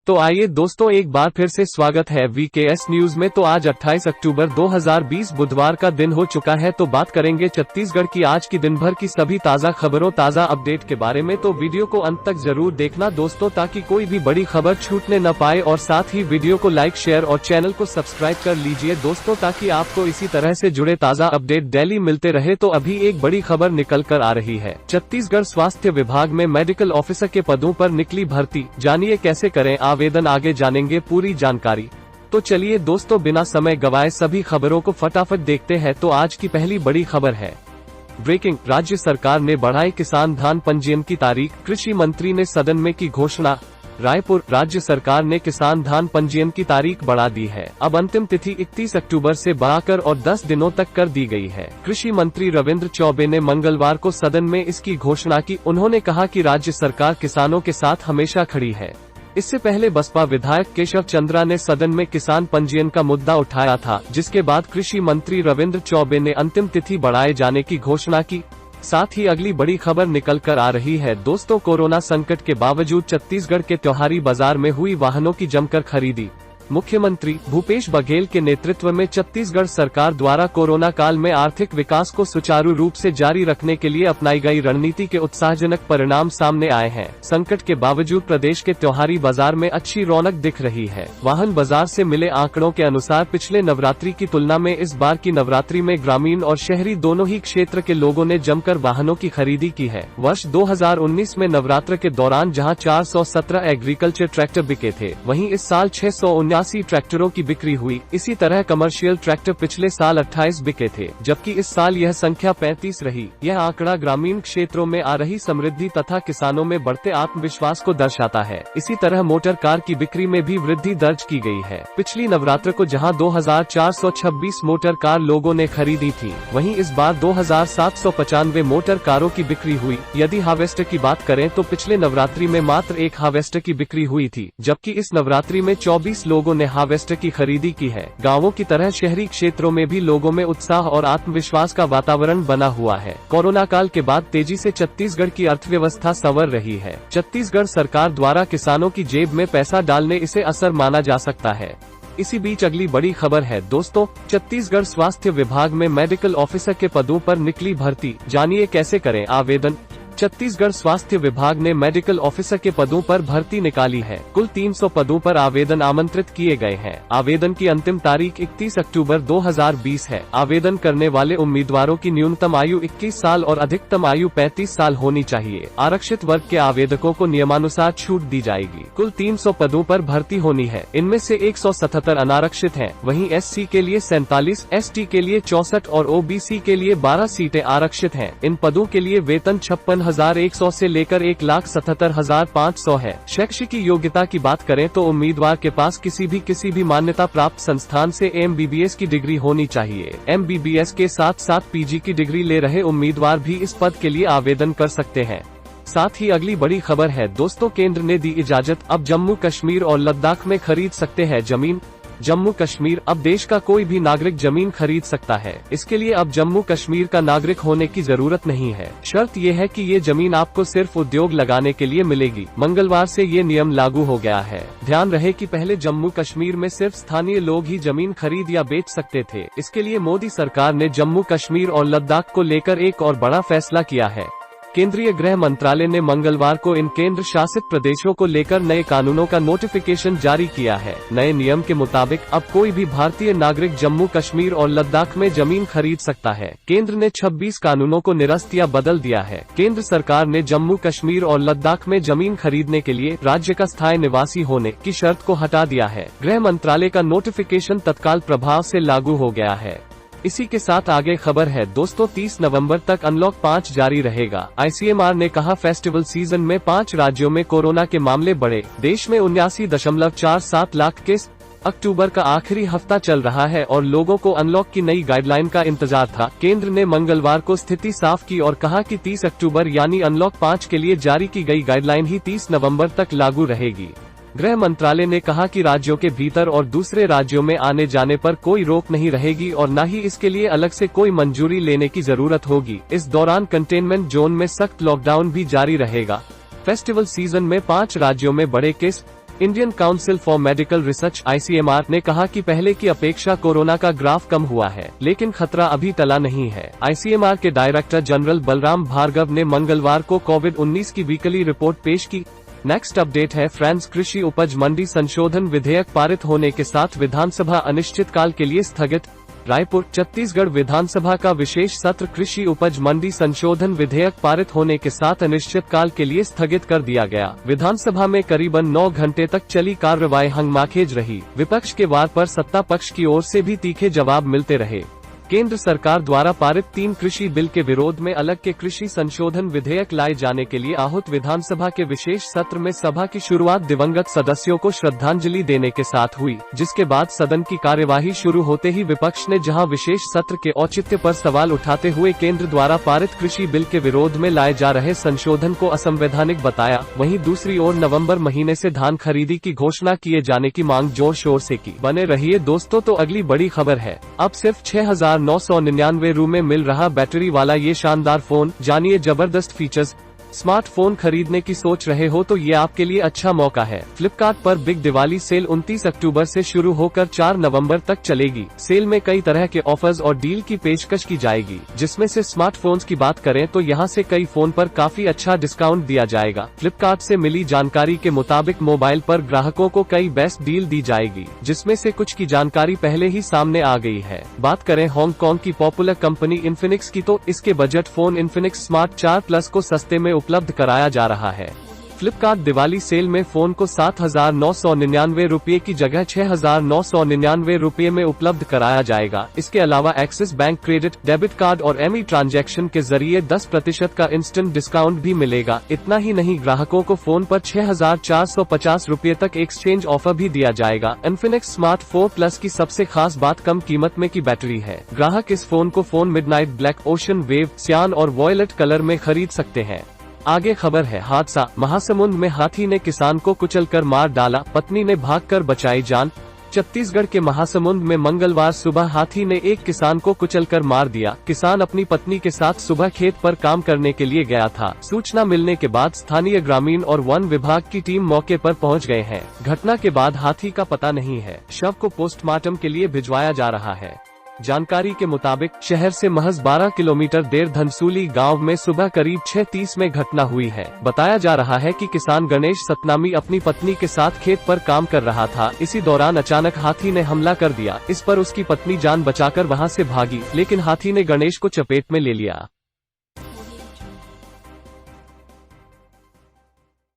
तो आइए दोस्तों एक बार फिर से स्वागत है वीकेएस न्यूज में। तो आज 28 अक्टूबर 2020 बुधवार का दिन हो चुका है। तो बात करेंगे छत्तीसगढ़ की आज की दिन भर की सभी ताज़ा खबरों ताज़ा अपडेट के बारे में। तो वीडियो को अंत तक जरूर देखना दोस्तों, ताकि कोई भी बड़ी खबर छूटने न पाए। और साथ ही वीडियो को लाइक शेयर और चैनल को सब्सक्राइब कर लीजिए दोस्तों, ताकि आपको इसी तरह से जुड़े ताज़ा अपडेट डेली मिलते रहे। तो अभी एक बड़ी खबर निकल कर आ रही है। छत्तीसगढ़ स्वास्थ्य विभाग में मेडिकल ऑफिसर के पदों पर निकली भर्ती, जानिए कैसे करें आवेदन, आगे जानेंगे पूरी जानकारी। तो चलिए दोस्तों बिना समय गवाए सभी खबरों को फटाफट देखते हैं। तो आज की पहली बड़ी खबर है ब्रेकिंग, राज्य सरकार ने बढ़ाई किसान धान पंजीयन की तारीख, कृषि मंत्री ने सदन में की घोषणा। रायपुर, राज्य सरकार ने किसान धान पंजीयन की तारीख बढ़ा दी है। अब अंतिम तिथि 31 अक्टूबर से बढ़ाकर और 10 दिनों तक कर दी गई है। कृषि मंत्री रविंद्र चौबे ने मंगलवार को सदन में इसकी घोषणा की। उन्होंने कहा कि राज्य सरकार किसानों के साथ हमेशा खड़ी है। इससे पहले बसपा विधायक केशव चंद्रा ने सदन में किसान पंजीयन का मुद्दा उठाया था, जिसके बाद कृषि मंत्री रविंद्र चौबे ने अंतिम तिथि बढ़ाए जाने की घोषणा की। साथ ही अगली बड़ी खबर निकल कर आ रही है दोस्तों, कोरोना संकट के बावजूद छत्तीसगढ़ के त्योहारी बाजार में हुई वाहनों की जमकर खरीदी। मुख्यमंत्री भूपेश बघेल के नेतृत्व में छत्तीसगढ़ सरकार द्वारा कोरोना काल में आर्थिक विकास को सुचारू रूप से जारी रखने के लिए अपनाई गई रणनीति के उत्साहजनक परिणाम सामने आए हैं। संकट के बावजूद प्रदेश के त्योहारी बाजार में अच्छी रौनक दिख रही है। वाहन बाजार से मिले आंकड़ों के अनुसार पिछले नवरात्रि की तुलना में इस बार की नवरात्रि में ग्रामीण और शहरी दोनों ही क्षेत्र के लोगों ने जमकर वाहनों की खरीदी की है। वर्ष 2019 में नवरात्र के दौरान जहाँ 417 एग्रीकल्चर ट्रैक्टर बिके थे, वहीं इस साल 679 ट्रैक्टरों की बिक्री हुई। इसी तरह कमर्शियल ट्रैक्टर पिछले साल 28 बिके थे, जबकि इस साल यह संख्या 35 रही। यह आंकड़ा ग्रामीण क्षेत्रों में आ रही समृद्धि तथा किसानों में बढ़ते आत्मविश्वास को दर्शाता है। इसी तरह मोटर कार की बिक्री में भी वृद्धि दर्ज की गई है। पिछली नवरात्र को जहां 2426 मोटर कार लोगों ने खरीदी थी, वहीं इस बार 2795 मोटर कारों की बिक्री हुई। यदि हार्वेस्टर की बात करें तो पिछले नवरात्रि में मात्र एक हार्वेस्टर की बिक्री हुई थी, जबकि इस नवरात्रि में 24 लोगों ने हार्वेस्टर की खरीदी की है। गांवों की तरह शहरी क्षेत्रों में भी लोगों में उत्साह और आत्मविश्वास का वातावरण बना हुआ है। कोरोना काल के बाद तेजी से छत्तीसगढ़ की अर्थव्यवस्था संवर रही है। छत्तीसगढ़ सरकार द्वारा किसानों की जेब में पैसा डालने इसे असर माना जा सकता है। इसी बीच अगली बड़ी खबर है दोस्तों, छत्तीसगढ़ स्वास्थ्य विभाग में मेडिकल ऑफिसर के पदों पर निकली भर्ती, जानिए कैसे करें आवेदन। छत्तीसगढ़ स्वास्थ्य विभाग ने मेडिकल ऑफिसर के पदों पर भर्ती निकाली है। कुल 300 पदों पर आवेदन आमंत्रित किए गए हैं। आवेदन की अंतिम तारीख 31 अक्टूबर 2020 है। आवेदन करने वाले उम्मीदवारों की न्यूनतम आयु 21 साल और अधिकतम आयु 35 साल होनी चाहिए। आरक्षित वर्ग के आवेदकों को नियमानुसार छूट दी जाएगी। कुल 300 पदों पर भर्ती होनी है। इनमें से 177 अनारक्षित हैं, वहीं SC के लिए 47, ST के लिए 64 और OBC के लिए 12 सीटें आरक्षित हैं। इन पदों के लिए वेतन 56,100 से लेकर 1,77,500 है। शैक्षिक योग्यता की बात करें तो उम्मीदवार के पास किसी भी मान्यता प्राप्त संस्थान से MBBS की डिग्री होनी चाहिए। MBBS के साथ साथ PG की डिग्री ले रहे उम्मीदवार भी इस पद के लिए आवेदन कर सकते हैं। साथ ही अगली बड़ी खबर है दोस्तों, केंद्र ने दी इजाजत, अब जम्मू कश्मीर और लद्दाख में खरीद सकते हैं जमीन। जम्मू कश्मीर, अब देश का कोई भी नागरिक जमीन खरीद सकता है। इसके लिए अब जम्मू कश्मीर का नागरिक होने की जरूरत नहीं है। शर्त यह है कि ये जमीन आपको सिर्फ उद्योग लगाने के लिए मिलेगी। मंगलवार से ये नियम लागू हो गया है। ध्यान रहे कि पहले जम्मू कश्मीर में सिर्फ स्थानीय लोग ही जमीन खरीद या बेच सकते थे। इसके लिए मोदी सरकार ने जम्मू कश्मीर और लद्दाख को लेकर एक और बड़ा फैसला किया है। केंद्रीय गृह मंत्रालय ने मंगलवार को इन केंद्र शासित प्रदेशों को लेकर नए कानूनों का नोटिफिकेशन जारी किया है। नए नियम के मुताबिक अब कोई भी भारतीय नागरिक जम्मू कश्मीर और लद्दाख में जमीन खरीद सकता है। केंद्र ने 26 कानूनों को निरस्त या बदल दिया है। केंद्र सरकार ने जम्मू कश्मीर और लद्दाख में जमीन खरीदने के लिए राज्य का स्थायी निवासी होने की शर्त को हटा दिया है। गृह मंत्रालय का नोटिफिकेशन तत्काल प्रभाव से लागू हो गया है। इसी के साथ आगे खबर है दोस्तों, 30 नवंबर तक अनलॉक 5 जारी रहेगा। ICMR ने कहा फेस्टिवल सीजन में 5 राज्यों में कोरोना के मामले बढ़े। देश में 79.47 लाख केस। अक्टूबर का आखिरी हफ्ता चल रहा है और लोगों को अनलॉक की नई गाइडलाइन का इंतजार था। केंद्र ने मंगलवार को स्थिति साफ की और कहा कि 30 अक्टूबर यानी अनलॉक 5 के लिए जारी की गई गाइडलाइन ही 30 नवंबर तक लागू रहेगी। गृह मंत्रालय ने कहा कि राज्यों के भीतर और दूसरे राज्यों में आने जाने पर कोई रोक नहीं रहेगी और न ही इसके लिए अलग से कोई मंजूरी लेने की जरूरत होगी। इस दौरान कंटेनमेंट जोन में सख्त लॉकडाउन भी जारी रहेगा। फेस्टिवल सीजन में 5 राज्यों में बड़े case. Indian council for medical research (ICMR) ने कहा कि पहले की अपेक्षा कोरोना का ग्राफ कम हुआ है, लेकिन खतरा अभी टला नहीं है। ICMR के डायरेक्टर जनरल बलराम भार्गव ने मंगलवार को कोविड-19 की वीकली रिपोर्ट पेश की। नेक्स्ट अपडेट है फ्रांस कृषि उपज मंडी संशोधन विधेयक पारित होने के साथ विधानसभा अनिश्चितकाल के लिए स्थगित। रायपुर, छत्तीसगढ़ विधानसभा का विशेष सत्र कृषि उपज मंडी संशोधन विधेयक पारित होने के साथ अनिश्चितकाल के लिए स्थगित कर दिया गया। विधानसभा में करीबन 9 घंटे तक चली कार्रवाई हंगामाखेज रही। विपक्ष के वार पर सत्ता पक्ष की ओर से भी तीखे जवाब मिलते रहे। केंद्र सरकार द्वारा पारित 3 कृषि बिल के विरोध में अलग के कृषि संशोधन विधेयक लाए जाने के लिए आहूत विधानसभा के विशेष सत्र में सभा की शुरुआत दिवंगत सदस्यों को श्रद्धांजलि देने के साथ हुई, जिसके बाद सदन की कार्यवाही शुरू होते ही विपक्ष ने जहां विशेष सत्र के औचित्य पर सवाल उठाते हुए केंद्र द्वारा पारित कृषि बिल के विरोध में लाए जा रहे संशोधन को असंवैधानिक बताया, वहीं दूसरी ओर नवम्बर महीने से धान खरीदी की घोषणा किए जाने की मांग जोर शोर से की। बने रहिए दोस्तों, तो अगली बड़ी खबर है, अब सिर्फ 6,999 रु में मिल रहा बैटरी वाला ये शानदार फोन। जानिए जबरदस्त फीचर्स। स्मार्टफोन खरीदने की सोच रहे हो तो ये आपके लिए अच्छा मौका है। फ्लिपकार्ट पर बिग दिवाली सेल 29 अक्टूबर से शुरू होकर 4 नवंबर तक चलेगी। सेल में कई तरह के ऑफर्स और डील की पेशकश की जाएगी, जिसमें से स्मार्टफोन्स की बात करें तो यहां से कई फोन पर काफी अच्छा डिस्काउंट दिया जाएगा। फ्लिपकार्ट से मिली जानकारी के मुताबिक मोबाइल पर ग्राहकों को कई बेस्ट डील दी जाएगी, जिसमें से कुछ की जानकारी पहले ही सामने आ गई है। बात करें हांगकांग की पॉपुलर कंपनी इन्फिनिक्स की, तो इसके budget phone Infinix smart 4 plus को सस्ते में उपलब्ध कराया जा रहा है। फ्लिपकार्ट दिवाली सेल में फोन को 7,999 रुपये की जगह 6,999 रुपये में उपलब्ध कराया जाएगा। इसके अलावा axis bank credit, debit card और एमई ट्रांजैक्शन के जरिए 10% का इंस्टेंट डिस्काउंट भी मिलेगा। इतना ही नहीं, ग्राहकों को फोन पर 6,450 रुपये तक एक्सचेंज ऑफर भी दिया जाएगा। इन्फिनिक्स स्मार्ट 4 प्लस की सबसे खास बात कम कीमत में की बैटरी है। ग्राहक इस फोन को मिडनाइट ब्लैक, ओशन वेव, सियान और वॉयलेट कलर में खरीद सकते हैं। आगे खबर है हादसा, महासमुंद में हाथी ने किसान को कुचलकर मार डाला, पत्नी ने भागकर बचाई जान। छत्तीसगढ़ के महासमुंद में मंगलवार सुबह हाथी ने एक किसान को कुचलकर मार दिया। किसान अपनी पत्नी के साथ सुबह खेत पर काम करने के लिए गया था। सूचना मिलने के बाद स्थानीय ग्रामीण और वन विभाग की टीम मौके पर पहुंच गए हैं। घटना के बाद हाथी का पता नहीं है। शव को पोस्टमार्टम के लिए भिजवाया जा रहा है। जानकारी के मुताबिक शहर से महज 12 किलोमीटर देर धनसूली गांव में सुबह करीब 6:30 में घटना हुई है। बताया जा रहा है कि किसान गणेश सतनामी अपनी पत्नी के साथ खेत पर काम कर रहा था। इसी दौरान अचानक हाथी ने हमला कर दिया। इस पर उसकी पत्नी जान बचाकर वहां से भागी, लेकिन हाथी ने गणेश को चपेट में ले लिया।